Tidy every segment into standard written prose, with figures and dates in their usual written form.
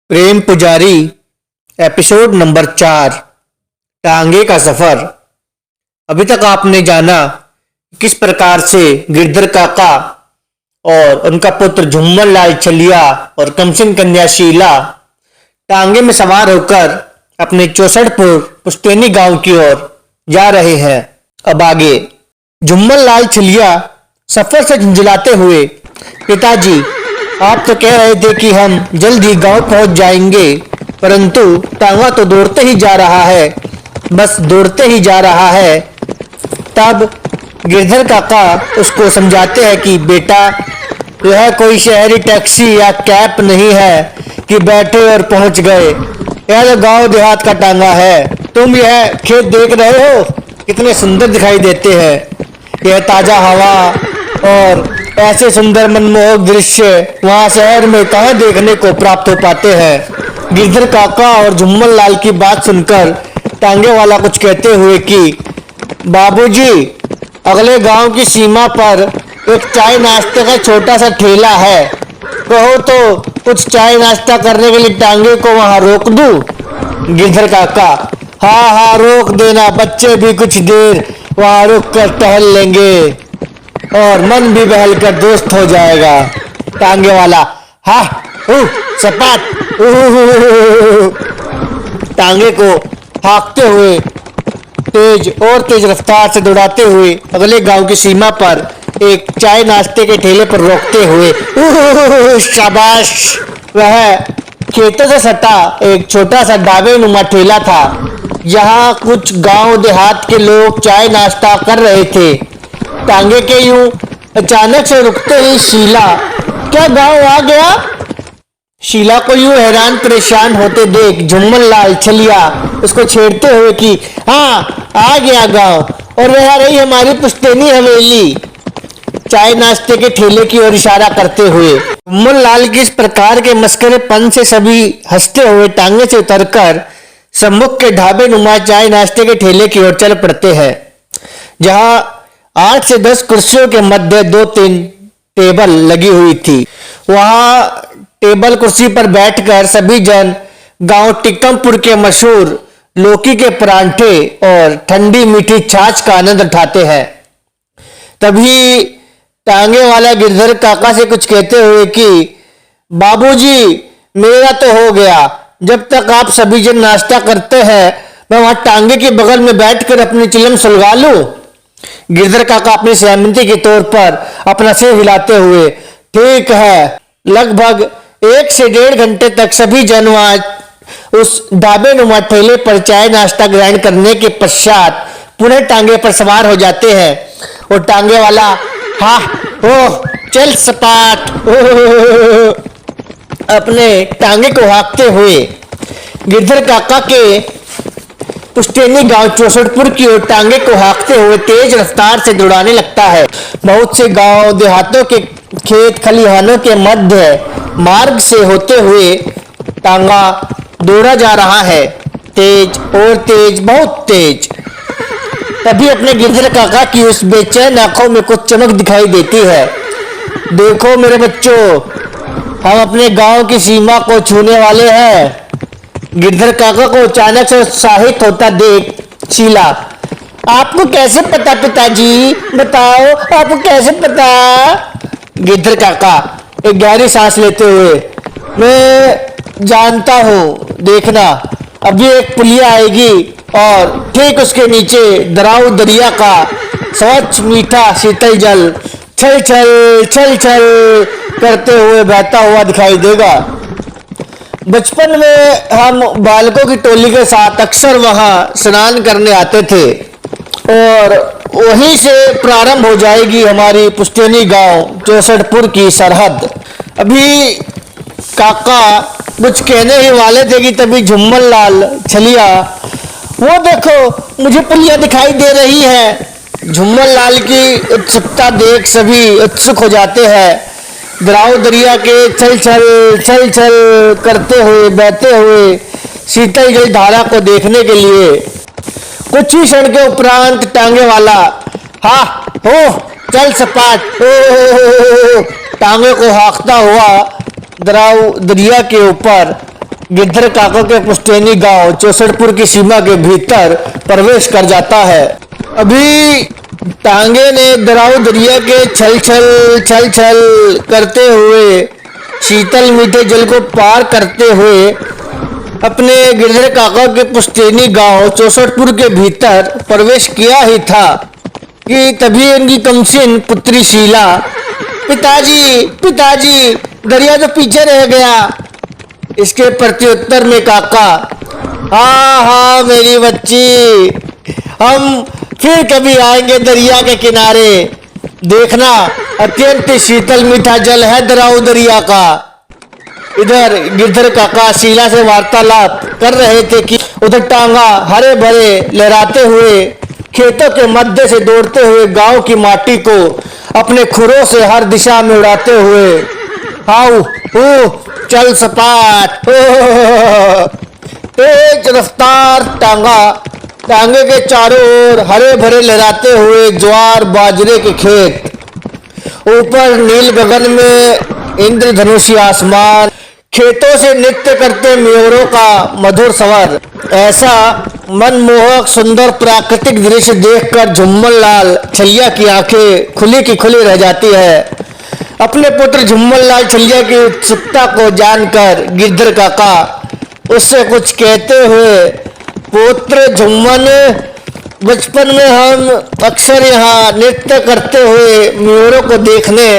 प्रेम पुजारी episode number 4 टांगे का सफर। अभी तक आपने जाना किस प्रकार से गिरधर काका और उनका पुत्र झुम्मन लाल छलिया और कमसिन कन्या शीला टांगे में सवार होकर अपने 64 पुश्तैनी गांव की ओर जा रहे हैं। अब आगे झुम्मन लाल छलिया सफर से झुंझलाते हुए, पिताजी आप तो कह रहे थे कि हम जल्द ही गांव पहुंच जाएंगे, परंतु टांगा तो दौड़ते ही जा रहा है, बस दौड़ते ही जा रहा है। तब गिरधर काका उसको समझाते हैं कि बेटा यह कोई शहरी टैक्सी या कैब नहीं है कि बैठे और पहुंच गए। यह तो गांव देहात का टांगा है। तुम यह खेत देख रहे हो, कितने सुंदर दिखाई देते हैं। यह ताजा हवा और ऐसे सुंदर मनमोहक दृश्य वहां शहर में कहाँ देखने को प्राप्त हो पाते हैं। गिरधर काका और झुम्मन लाल की बात सुनकर टांगे वाला कुछ कहते हुए कि बाबूजी, अगले गांव की सीमा पर एक चाय नाश्ते का छोटा सा ठेला है, कहो तो कुछ चाय नाश्ता करने के लिए टांगे को वहां रोक दूं। गिरधर काका हाँ हाँ रोक देना, बच्चे भी कुछ देर वहां रुक कर टहल लेंगे और मन भी बहल कर दोस्त हो जाएगा। टांगे वाला हा सपाट टांगे को हाँकते हुए तेज रफ्तार से दौड़ाते हुए अगले गांव की सीमा पर एक चाय नाश्ते के ठेले पर रोकते हुए शाबाश। वह खेतों से सटा एक छोटा सा ढाबे नुमा ठेला था, जहां कुछ गांव देहात के लोग चाय नाश्ता कर रहे थे। टांगे के यूं अचानक से रुकते ही शीला क्या गांव आ गया? शीला को यूं हैरान परेशान होते देख झुम्मन लाल छलिया उसको छेड़ते हुए कि हाँ आ गया गांव, और वह रही हमारी पुश्तैनी हवेली, चाय नाश्ते के ठेले की ओर इशारा करते हुए। झुम्मन लाल की इस प्रकार के मस्करेपन से सभी हंसते हुए टांगे से उतरकर सम्मुख के ढाबे नुमा चाय नाश्ते के ठेले की ओर चल पड़ते हैं, जहां 8 से 10 कुर्सियों के मध्य 2-3 टेबल लगी हुई थी। वहां टेबल कुर्सी पर बैठकर सभी जन गांव टिक्कमपुर के मशहूर लौकी के परांठे और ठंडी मीठी छाछ का आनंद उठाते हैं। तभी टांगे वाला गिरधर काका से कुछ कहते हुए कि बाबूजी, मेरा तो हो गया, जब तक आप सभी जन नाश्ता करते हैं मैं वहां टांगे के बगल में बैठकर अपनी चिलम सुलगा लूं। गिरधर काका अपनी सहमति के तौर पर अपना सिर हिलाते हुए ठीक है। लगभग 1 से 1.5 घंटे तक सभी जन वहां उस ढाबे नुमा ठेले पर चाय नाश्ता ग्रहण करने के पश्चात पुनः टांगे पर सवार हो जाते हैं। और टांगे वाला हा चल सपाट अपने टांगे को हाँकते हुए गिरधर काका के पुश्तैनी गांव 64 की ओर टांगे को हाँकते हुए तेज रफ्तार से दौड़ाने लगता है। बहुत से गांव देहातों के खेत खलिहानों के मध्य मार्ग से होते हुए टांगा दौड़ा जा रहा है, तेज और तेज, बहुत तेज। तभी अपने गिरधर काका की उस बेचैन आंखों में कुछ चमक दिखाई देती है। देखो मेरे बच्चों, हम अपने गांव की सीमा को छूने वाले हैं। गिरधर काका को अचानक से उत्साहित होता देख शीला आपको कैसे पता पिताजी, बताओ आपको कैसे पता? गिरधर काका एक गहरी सांस लेते हुए मैं जानता हूँ, देखना अभी एक पुलिया आएगी और ठीक उसके नीचे दराऊ दरिया का स्वच्छ मीठा शीतल जल छल छल छल छल करते हुए बहता हुआ दिखाई देगा। बचपन में हम बालकों की टोली के साथ अक्सर वहां स्नान करने आते थे और वहीं से प्रारंभ हो जाएगी हमारी पुश्तैनी गांव 64 की सरहद। अभी काका कुछ कहने ही वाले थे कि तभी झुम्मन लाल छलिया वो देखो मुझे पुलिया दिखाई दे रही है। झुम्मन लाल की उत्सुकता देख सभी उत्सुक हो जाते हैं। दराऊ दरिया के छल छल करते हुए बहते हुए शीतल जल धारा को देखने के लिए कुछ ही क्षण के उपरांत टांगे वाला चल सपाट टांगे को हाँकता हुआ दराऊ दरिया के ऊपर गिरधर काका के पुश्तैनी गांव चौसठपुर की सीमा के भीतर प्रवेश कर जाता है। अभी टांगे ने दराऊ दरिया के छल छल करते हुए, शीतल मीठे जल को पार करते हुए अपने गिरधर काका के पुश्तैनी गांव चौसठपुर के भीतर प्रवेश किया ही था कि तभी उनकी कमसिन पुत्री शीला, पिताजी पिताजी दरिया तो पीछे रह गया। इसके प्रत्युत्तर में काका, हाँ हाँ मेरी बच्ची, हम फिर कभी आएंगे दरिया के किनारे, देखना अत्यंत शीतल मीठा जल है दराऊ दरिया का। इधर गिरधर काका शीला से वार्तालाप कर रहे थे कि उधर टांगा हरे भरे लहराते हुए खेतों के मध्य से दौड़ते हुए गांव की माटी को अपने खुरों से हर दिशा में उड़ाते हुए, हाउ चल सपाट, तेज रफ्तार टांगा, टांगे के चारों ओर हरे भरे लहराते हुए ज्वार बाजरे के खेत, ऊपर नील गगन में इंद्रधनुषी आसमान, खेतों से नृत्य करते मयूरों का मधुर स्वर। ऐसा मनमोहक सुंदर प्राकृतिक दृश्य देखकर झुम्मन लाल छलिया की आंखें खुली की खुली रह जाती है। अपने पुत्र झुम्मन लाल छलिया की उत्सुकता को जानकर गिरधर काका उससे कुछ कहते हुए, पुत्र झुम्मन, बचपन में हम अक्सर यहाँ नृत्य करते हुए मयूरों को देखने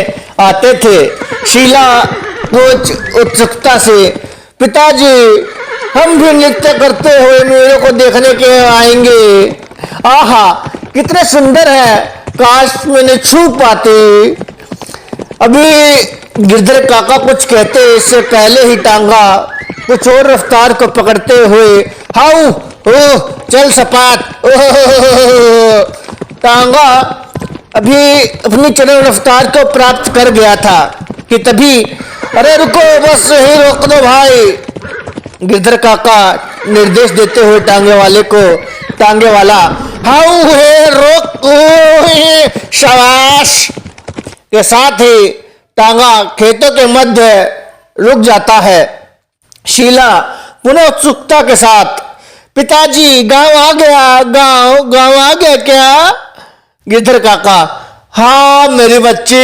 आते थे। शीला कुछ उत्सुकता से, पिताजी हम भी नृत्य करते हुए मयूरों को देखने के आएंगे। आहा कितने सुंदर है, काश मैंने छू पाती। अभी गिरधर काका कुछ कहते इससे पहले ही टांगा कुछ और रफ्तार को पकड़ते हुए, हाउ चल सपाट, टांगा अभी अपनी चरम रफ्तार को प्राप्त कर गया था कि तभी, अरे रुको, बस यही रोक दो भाई, गिरधर काका निर्देश देते हुए टांगे वाले को, टांगे वाला हाउ है रोक, शाबाश के साथ ही टांगा खेतों के मध्य रुक जाता है। शीला पुनः उत्सुकता के साथ, पिताजी गांव आ गया, गांव आ गया क्या? गिरधर काका, हाँ मेरे बच्चे,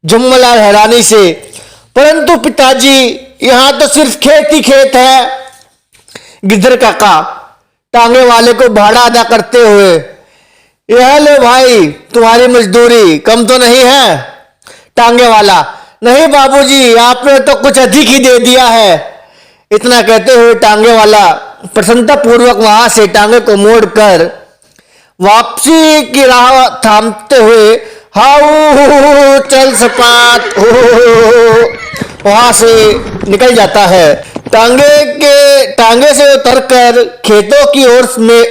झुम्मनलाल हैरानी से, परंतु पिताजी यहाँ तो सिर्फ खेत ही खेत है। गिरधर काका टांगे वाले को भाड़ा अदा करते हुए, यह लो भाई तुम्हारी मजदूरी, कम तो नहीं है? टांगे वाला, नहीं बाबूजी आपने तो कुछ अधिक ही दे दिया है। इतना कहते हुए टांगे वाला प्रसन्नता पूर्वक वहां से टांगे को मोड़कर वापसी की राह थामते हुए, हाउ चल सपाट, वहां से निकल जाता है। टांगे से उतरकर खेतों की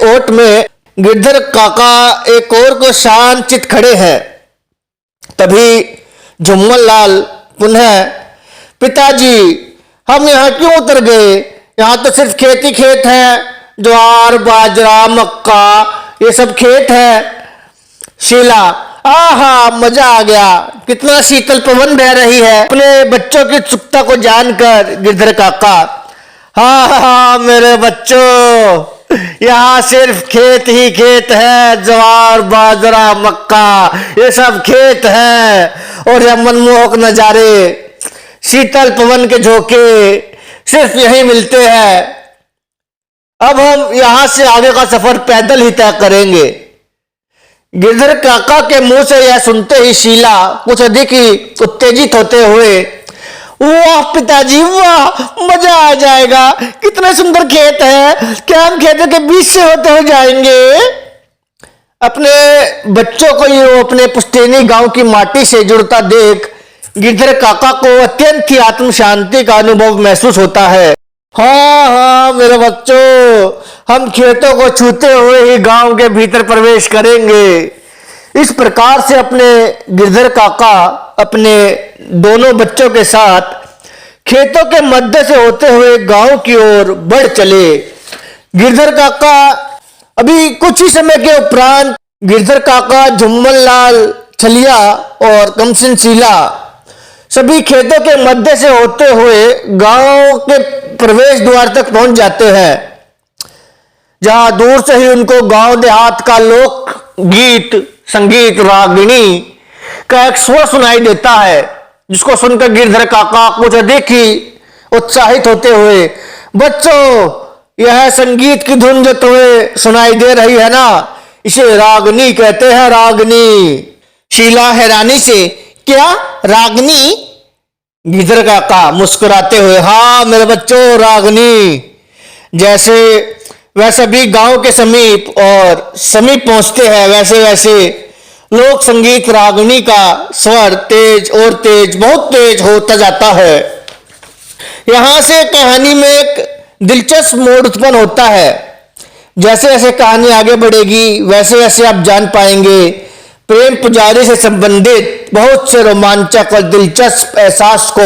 ओट में गिरधर काका एक और को शांत चित खड़े हैं। तभी झुम्मन लाल पुनः, पिताजी हम यहाँ क्यों उतर गए? यहाँ तो सिर्फ खेत ही खेत है, ज्वार बाजरा मक्का ये सब खेत है। शीला, आहा मजा आ गया, कितना शीतल पवन बह रही है। अपने बच्चों की उत्सुकता को जानकर गिरधर काका, हाँ मेरे बच्चों, यहाँ सिर्फ खेत ही खेत है, ज्वार बाजरा मक्का ये सब खेत है, और यह मनमोहक नजारे, शीतल पवन के झोंके सिर्फ यही मिलते हैं। अब हम यहाँ से आगे का सफर पैदल ही तय करेंगे। गिरधर काका के मुंह से यह सुनते ही शीला कुछ अधिक ही उत्तेजित होते हुए, वाह पिताजी वाह, मजा आ जाएगा, कितने सुंदर खेत है, क्या हम खेतों के बीच से होते हुए जाएंगे? अपने बच्चों को ये अपने पुश्तैनी गांव की माटी से जुड़ता देख गिरधर काका को अत्यंत ही आत्म शांति का अनुभव महसूस होता है। हाँ मेरे बच्चों, हम खेतों को छूते हुए ही गांव के भीतर प्रवेश करेंगे। इस प्रकार से अपने गिरधर काका अपने दोनों बच्चों के साथ खेतों के मध्य से होते हुए गांव की ओर बढ़ चले। गिरधर काका अभी कुछ ही समय के उपरांत गिरधर काका, झुम्मन लाल छलिया और कमसिन शीला सभी खेतों के मध्य से होते हुए गांव के प्रवेश द्वार तक पहुंच जाते हैं, जहां दूर से ही उनको गांव देहात का लोक गीत संगीत रागिणी का एक स्वर सुनाई देता है, जिसको सुनकर गिरधर काका कुछ अधिक ही उत्साहित होते हुए, बच्चों, यह संगीत की धुन जो तुम्हें सुनाई दे रही है ना, इसे रागनी कहते हैं, रागनी। शीला हैरानी से, क्या रागनी? गिरधर काका मुस्कुराते हुए, हाँ मेरे बच्चों, रागनी। जैसे वह सभी गांव के समीप पहुंचते हैं, वैसे वैसे लोक संगीत रागनी का स्वर तेज और तेज, बहुत तेज होता जाता है। यहां से कहानी में एक दिलचस्प मोड़ उत्पन्न होता है। जैसे जैसे कहानी आगे बढ़ेगी वैसे वैसे आप जान पाएंगे प्रेम पुजारी से संबंधित बहुत से रोमांचक और दिलचस्प एहसास को,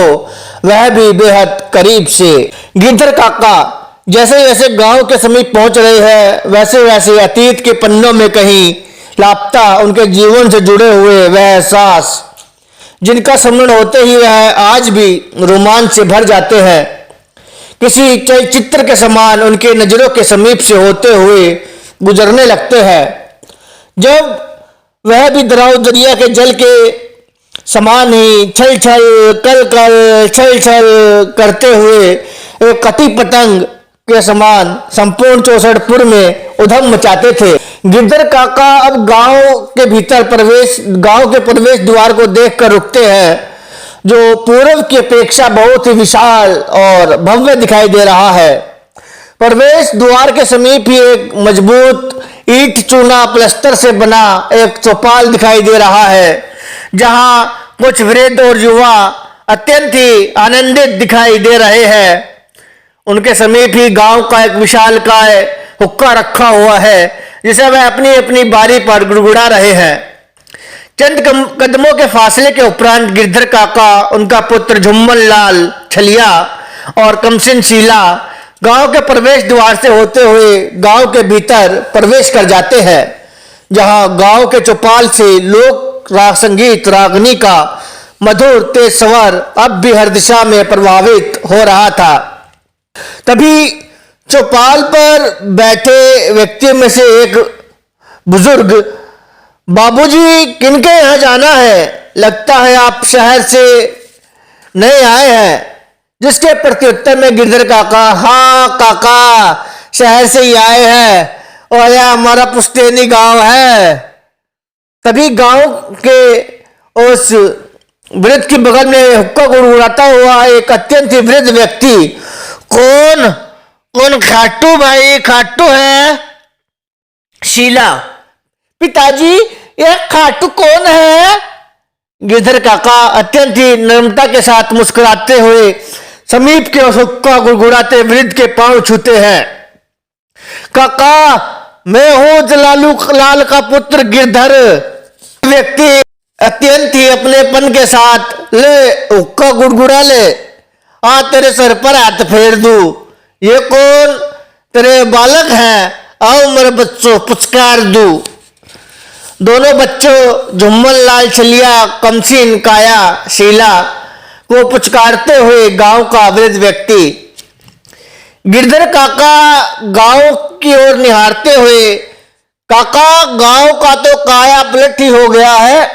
वह भी बेहद करीब से। गिरधर काका जैसे जैसे गांव के समीप पहुंच रहे हैं, वैसे वैसे अतीत के पन्नों में कहीं लापता उनके जीवन से जुड़े हुए वह एहसास, जिनका स्मरण होते ही वह आज भी रोमांच से भर जाते हैं, किसी चलचित्र के समान उनके नजरों के समीप से होते हुए गुजरने लगते हैं। जब वह भी दराव दरिया के जल के समान ही छल छल कल कल छल छल करते हुए एक कटी पतंग के समान संपूर्ण चौसठपुर में उधम मचाते थे। गिरधर काका अब गांव के प्रवेश द्वार को देखकर रुकते हैं, जो पूर्व की अपेक्षा बहुत ही विशाल और भव्य दिखाई दे रहा है। प्रवेश द्वार के समीप ही एक मजबूत ईंट चूना प्लस्तर से बना एक चौपाल दिखाई दे रहा है, जहां कुछ वृद्ध और युवा अत्यंत ही आनंदित दिखाई दे रहे हैं। उनके समीप ही गांव का एक विशालकाय हुक्का रखा हुआ है, जिसे वह अपनी अपनी बारी पर गुड़गुड़ा रहे हैं। चंद कदमों के फासले के उपरांत गिरधर काका, उनका पुत्र झुम्मन लाल छलिया और कमसिन शीला गांव के प्रवेश द्वार से होते हुए गांव के भीतर प्रवेश कर जाते हैं, जहां गांव के चौपाल से लोक राग संगीत रागनी का मधुर तेज स्वर अब भी हर दिशा में प्रभावित हो रहा था। तभी चौपाल पर बैठे व्यक्तियों में से एक बुजुर्ग, बाबूजी, किनके यहाँ जाना है? लगता है आप शहर से नए आए हैं। जिसके प्रत्युत्तर में गिरधर काका, हाँ काका, शहर से ही आए हैं और यह हमारा पुश्तैनी गांव है। तभी गांव के उस वृद्ध के बगल में हुक्का गुड़गुड़ाता हुआ एक अत्यंत ही वृद्ध व्यक्ति, कौन? खाटू भाई, खाटू है। शीला, पिताजी, यह खाटू कौन है? गिरधर काका अत्यंत ही नम्रता के साथ मुस्कुराते हुए समीप के हुक्का गुड़गुड़ाते वृद्ध के पांव छूते हैं। काका, मैं हूं जलालू लाल का पुत्र गिरधर। व्यक्ति अत्यंत ही अपनेपन के साथ, ले हुक्का गुड़गुड़ा ले, आ तेरे सर पर हाथ फेर दूं। ये कौन? तेरे बालक हैं, आओ मेरे बच्चों, पुचकार दूं। दोनों बच्चों झुम्मन लाल छलिया, कमसिन काया शीला को पुचकारते हुए गांव का वृद्ध व्यक्ति। गिरधर काका गांव की ओर निहारते हुए, काका, गांव का तो काया पलट ही हो गया है।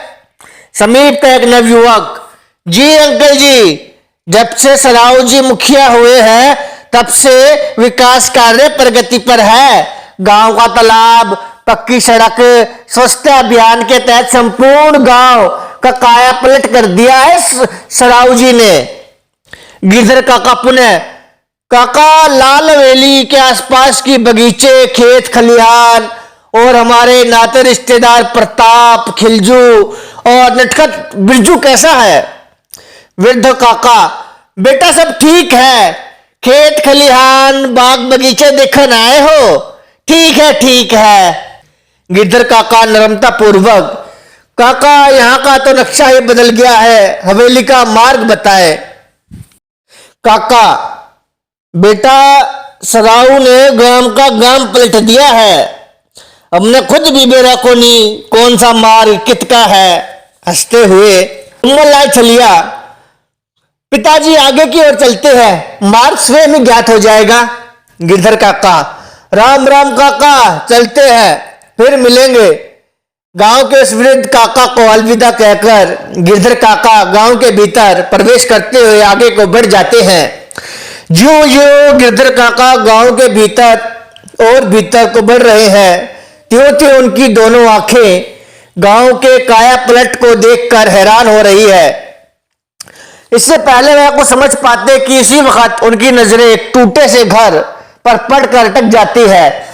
समीप का एक नवयुवक, जी अंकल जी, जब से सराव जी मुखिया हुए हैं तब से विकास कार्य प्रगति पर है। गांव का तालाब, पक्की सड़क, स्वच्छता अभियान के तहत संपूर्ण गांव का काया पलट कर दिया है सराव जी ने। गिरधर काका पुनः, काका, लाल हवेली के आसपास की बगीचे, खेत खलिहान और हमारे नाते रिश्तेदार प्रताप, खिलजू और नटखट बिरजू कैसा है? वृद्ध काका, बेटा सब ठीक है, खेत खलिहान बाग बगीचे देखने आए हो? ठीक है, ठीक है। गिरधर काका नम्रता पूर्वक, काका, यहाँ का तो नक्शा ही बदल गया है, हवेली का मार्ग बताए। काका, बेटा, सराऊ ने गांव का गांव पलट दिया है, हमने खुद भी बेरा को नहीं कौन सा मार्ग कित का है। हंसते हुए लाल छलिया, पिताजी आगे की ओर चलते हैं, मार्ग स्वयं ही ज्ञात हो जाएगा। गिरधर काका, राम राम काका, चलते हैं, फिर मिलेंगे। गांव के उस वृद्ध काका को अलविदा कहकर गिरधर काका गांव के भीतर प्रवेश करते हुए आगे को बढ़ जाते हैं। ज्यों ज्यों गिरधर काका गांव के भीतर और भीतर को बढ़ रहे हैं, त्यों त्यों उनकी दोनों आंखें गांव के काया पलट को देखकर हैरान हो रही है। इससे पहले वह कुछ समझ पाते कि इसी वक्त उनकी नजरें एक टूटे से घर पर पड़कर अटक जाती है।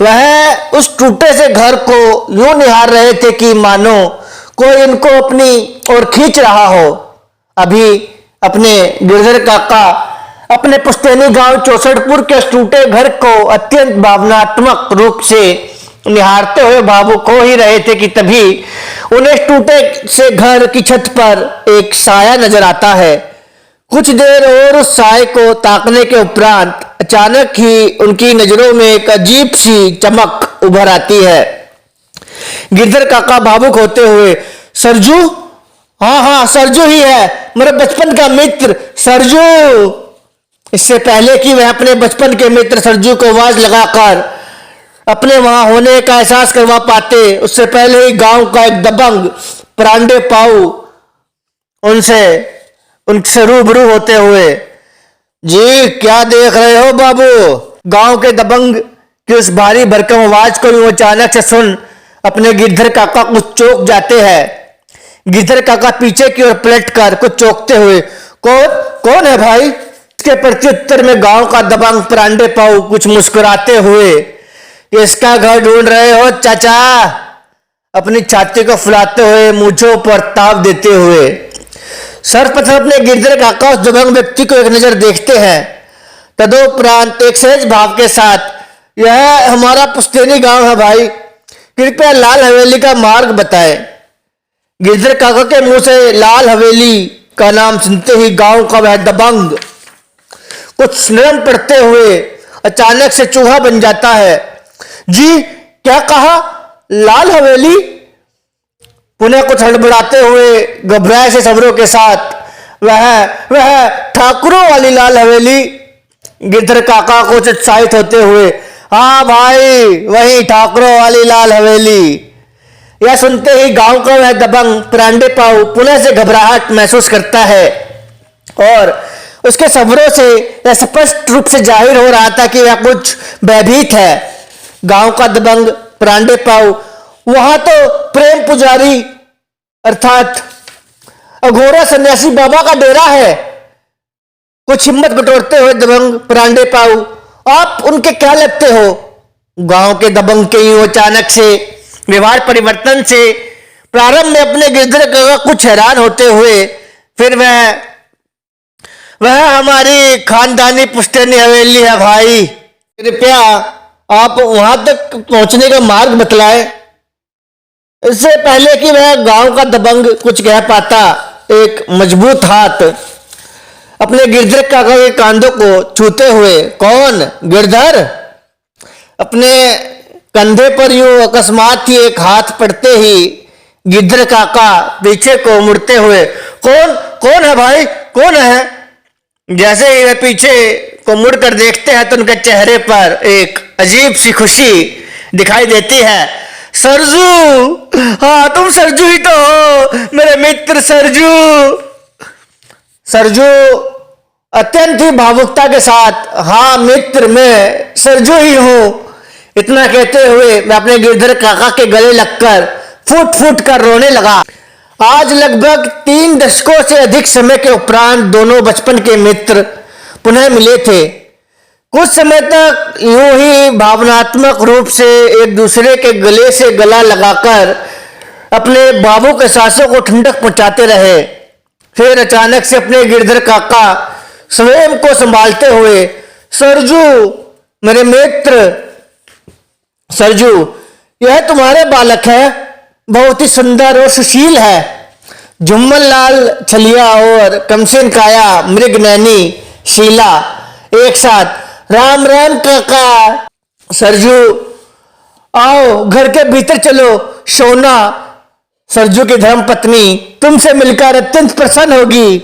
वह उस टूटे से घर को यूं निहार रहे थे कि मानो कोई इनको अपनी ओर खींच रहा हो। अभी अपने गिरधर काका अपने पुश्तैनी गांव चौसठपुर के उस टूटे घर को अत्यंत भावनात्मक रूप से निहारते हुए भावुक हो ही रहे थे कि तभी उन्हें टूटे से घर की छत पर एक साया नजर आता है। कुछ देर और उस साये को ताकने के उपरांत अचानक ही उनकी नजरों में एक अजीब सी चमक उभर आती है। गिरधर काका भावुक होते हुए, सरजू, हाँ हाँ सरजू ही है, मेरे बचपन का मित्र सरजू। इससे पहले कि वह अपने बचपन के मित्र सरजू को आवाज लगाकर अपने वहां होने का एहसास करवा पाते, उससे पहले ही गांव का एक दबंग परांडे पाऊ उनसे रूबरू होते हुए, जी क्या देख रहे हो बाबू? गांव के दबंग की उस भारी भरकम आवाज को भी अचानक से सुन अपने गिरधर काका कुछ चौंक जाते हैं। गिरधर काका पीछे की ओर पलटकर कुछ चौंकते हुए, कौन है भाई? इसके प्रत्युत्तर में गांव का दबंग परांडे पाऊ कुछ मुस्कुराते हुए, इसका घर ढूंढ रहे हो चाचा? अपनी छाती को फुलाते हुए मूंछों पर ताव देते हुए सर्वप्रथम अपने गिरधर काका उस दबंग व्यक्ति को एक नजर देखते हैं। तदोपरांत एक सहज भाव के साथ, यह हमारा पुश्तैनी गांव है भाई, कृपया लाल हवेली का मार्ग बताएं। गिरधर काका के मुंह से लाल हवेली का नाम सुनते ही गांव का वह दबंग कुछ नरम पड़ते हुए अचानक से चूहा बन जाता है। जी क्या कहा? लाल हवेली? पुनः कुछ हड़बड़ाते हुए घबराए से शब्दों के साथ, वह ठाकुरों वाली लाल हवेली? गिरधर काका को उत्साहित होते हुए, हाँ भाई वही ठाकुरों वाली लाल हवेली। यह सुनते ही गांव का वह दबंग परांडे पाऊ पुनः से घबराहट महसूस करता है और उसके शब्दों से यह स्पष्ट रूप से जाहिर हो रहा था कि वह कुछ भयभीत है। गांव का दबंग परांडे पाऊ, वहां तो प्रेम पुजारी अर्थात अघोरा सन्यासी बाबा का डेरा है। कुछ हिम्मत बटोरते हुए दबंग परांडे पाऊ, आप उनके क्या लगते हो? गांव के दबंग के यूं अचानक से व्यवहार परिवर्तन से प्रारंभ में अपने गिरधर काका कुछ हैरान होते हुए, फिर वह हमारी खानदानी पुश्तैनी हवेली है भाई, कृपया आप वहां तक पहुंचने का मार्ग बतलाएं। इससे पहले कि वह गांव का दबंग कुछ कह पाता, एक मजबूत हाथ अपने गिरधर काका के कांधों को छूते हुए, कौन? गिरधर? अपने कंधे पर यूं अकस्मात ही एक हाथ पड़ते ही गिरधर काका पीछे को मुड़ते हुए, कौन है भाई, कौन है? जैसे ही वे पीछे को मुड़कर देखते हैं तो उनके चेहरे पर एक अजीब सी खुशी दिखाई देती है। सरजू, हाँ तुम सरजू ही तो हो, मेरे मित्र सरजू। सरजू अत्यंत ही भावुकता के साथ, हाँ मित्र मैं सरजू ही हूं। इतना कहते हुए मैं अपने गिरधर काका के गले लगकर फूट फूट कर रोने लगा। आज लगभग 3 दशकों से अधिक समय के उपरांत दोनों बचपन के मित्र पुनः मिले थे। कुछ समय तक यूं ही भावनात्मक रूप से एक दूसरे के गले से गला लगाकर अपने भावुक एहसासों को ठंडक पहुंचाते रहे। फिर अचानक से अपने गिरधर काका स्वयं को संभालते हुए, सरजू मेरे मित्र, सरजू यह तुम्हारे बालक है, बहुत ही सुंदर और सुशील है। झुम्मन लाल छलिया और कमसिन काया मृग नैनी शीला एक साथ, राम राम काका। सरजू आओ घर के भीतर चलो, सोना सरजू की धर्म पत्नी तुमसे मिलकर अत्यंत प्रसन्न होगी।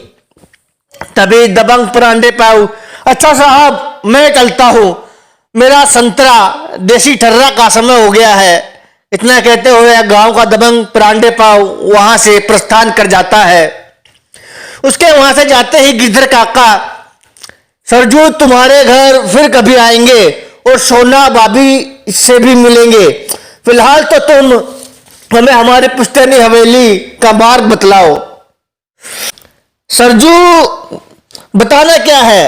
तभी दबंग परांडे पाऊ, अच्छा साहब मैं चलता हूं, मेरा संतरा देसी ठर्रा का समय हो गया है। इतना कहते हुए गांव का दबंग परांडे पाऊ वहां से प्रस्थान कर जाता है। उसके वहां से जाते ही गिरधर काका, सरजू तुम्हारे घर फिर कभी आएंगे और सोना भाभी से भी मिलेंगे, फिलहाल तो तुम हमें हमारी पुश्तैनी हवेली का मार्ग बतलाओ। सरजू बताना क्या है,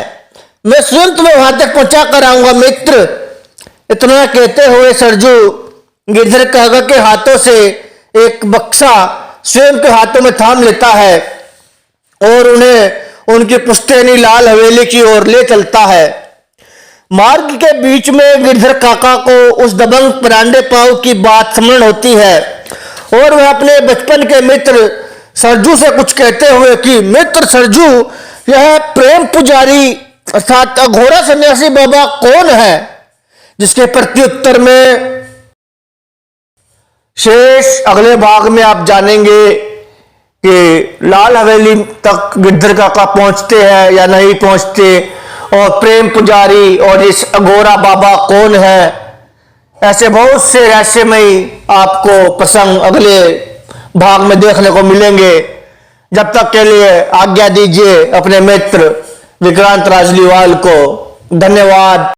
मैं स्वयं तुम्हें वहां तक पहुंचा कर आऊंगा मित्र। इतना कहते हुए सरजू गिरधर काका के हाथों से एक बक्सा स्वयं के हाथों में थाम लेता है और उन्हें उनकी पुश्तैनी लाल हवेली की ओर ले चलता है। मार्ग के बीच में गिरधर काका को उस दबंग परांडे पाऊ की बात स्मरण होती है और वह अपने बचपन के मित्र सरजू से कुछ कहते हुए कि मित्र सरजू, यह प्रेम पुजारी अर्थात अघोरा सन्यासी बाबा कौन है? जिसके प्रत्युत्तर में शेष अगले भाग में आप जानेंगे कि लाल हवेली तक गिरधर काका पहुंचते हैं या नहीं पहुंचते, और प्रेम पुजारी और इस अघोरा बाबा कौन है। ऐसे बहुत से रहस्यमयी आपको प्रसंग अगले भाग में देखने को मिलेंगे। जब तक के लिए आज्ञा दीजिए अपने मित्र विक्रांत राजलीवाल को। धन्यवाद।